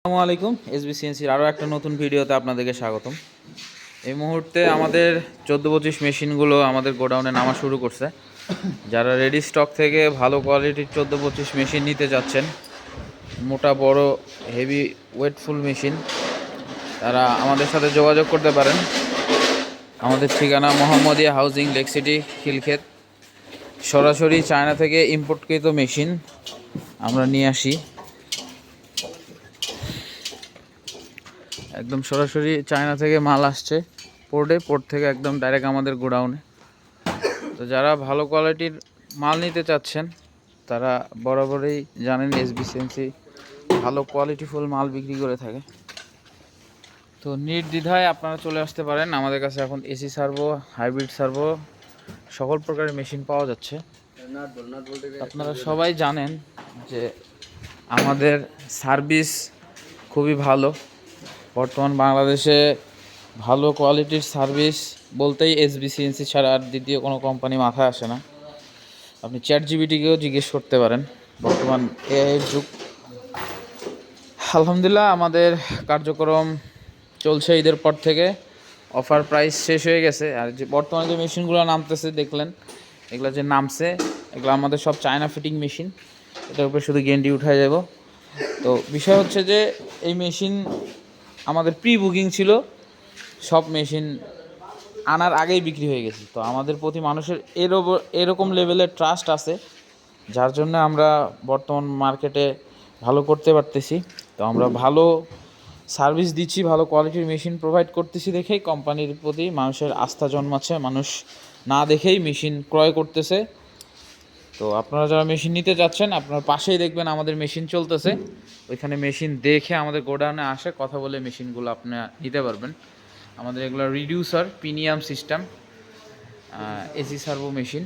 আসসালামু আলাইকুম। এসবিসিএনসির আরও একটা নতুন ভিডিওতে আপনাদেরকে স্বাগতম। এই মুহূর্তে আমাদের 14-25 মেশিনগুলো আমাদের গোডাউনে নামা শুরু করছে। যারা রেডি স্টক থেকে ভালো কোয়ালিটির 14-25 মেশিন নিতে যাচ্ছেন, মোটা বড় হেভি ওয়েটফুল মেশিন, তারা আমাদের সাথে যোগাযোগ করতে পারেন। আমাদের ঠিকানা Mohammadia housing, lake city, Khilkhet. সরাসরি চায়না থেকে ইম্পোর্টকৃত মেশিন আমরা নিয়ে আসি, একদম সরাসরি চায়না থেকে মাল আসছে পোর্ট থেকে একদম ডাইরেক্ট আমাদের গোডাউনে। তো যারা ভালো কোয়ালিটির মাল নিতে চাচ্ছেন তারা বরাবরই জানেন এসবিসিএনসি ভালো কোয়ালিটিফুল মাল বিক্রি করে থাকে। তো নির্দ্বিধায় আপনারা চলে আসতে পারেন আমাদের কাছে। এখন এসি সার্ভো, হাইব্রিড সার্ভো সকল প্রকারের মেশিন পাওয়া যাচ্ছে। আপনারা সবাই জানেন যে আমাদের সার্ভিস খুবই ভালো। বর্তমান বাংলাদেশে ভালো কোয়ালিটির সার্ভিস বলতেই এসবিসিএনসি ছাড়া আর দ্বিতীয় কোনো কোম্পানি মাথায় আসে না। আপনি চ্যাটজিপিটিকেও জিজ্ঞেস করতে পারেন। বর্তমান এআইয়ের যুগ। আলহামদুলিল্লাহ আমাদের কার্যক্রম চলছে ঈদের পর থেকে। অফার প্রাইস শেষ হয়ে গেছে। আর যে বর্তমানে যে মেশিনগুলো নামতেছে দেখলেন, এগুলো যে নামছে এগুলো আমাদের সব চায়না ফিটিং মেশিন। এটার উপরে শুধু গেন্ডি উঠায় যাব। তো বিষয় হচ্ছে যে এই মেশিন আমাদের প্রি বুকিং ছিল, সব মেশিন আনার আগেই বিক্রি হয়ে গেছে। তো আমাদের প্রতি মানুষের এরকম লেভেলের ট্রাস্ট আছে, যার জন্য আমরা বর্তমান মার্কেটে ভালো করতে পারতেছি। তো আমরা ভালো সার্ভিস দিচ্ছি, ভালো কোয়ালিটির মেশিন প্রোভাইড করতেছি দেখেই কোম্পানির প্রতি মানুষের আস্থা জন্মাচ্ছে। মানুষ না দেখেই মেশিন ক্রয় করতেছে। তো আপনারা যারা মেশিন নিতে যাচ্ছেন, আপনার পাশেই দেখবেন আমাদের মেশিন চলতেছে। ওইখানে মেশিন দেখে আমাদের গোডাউনে আসে, কথা বলে মেশিনগুলো আপনারা নিতে পারবেন। আমাদের এগুলো reducer premium system AC servo machine.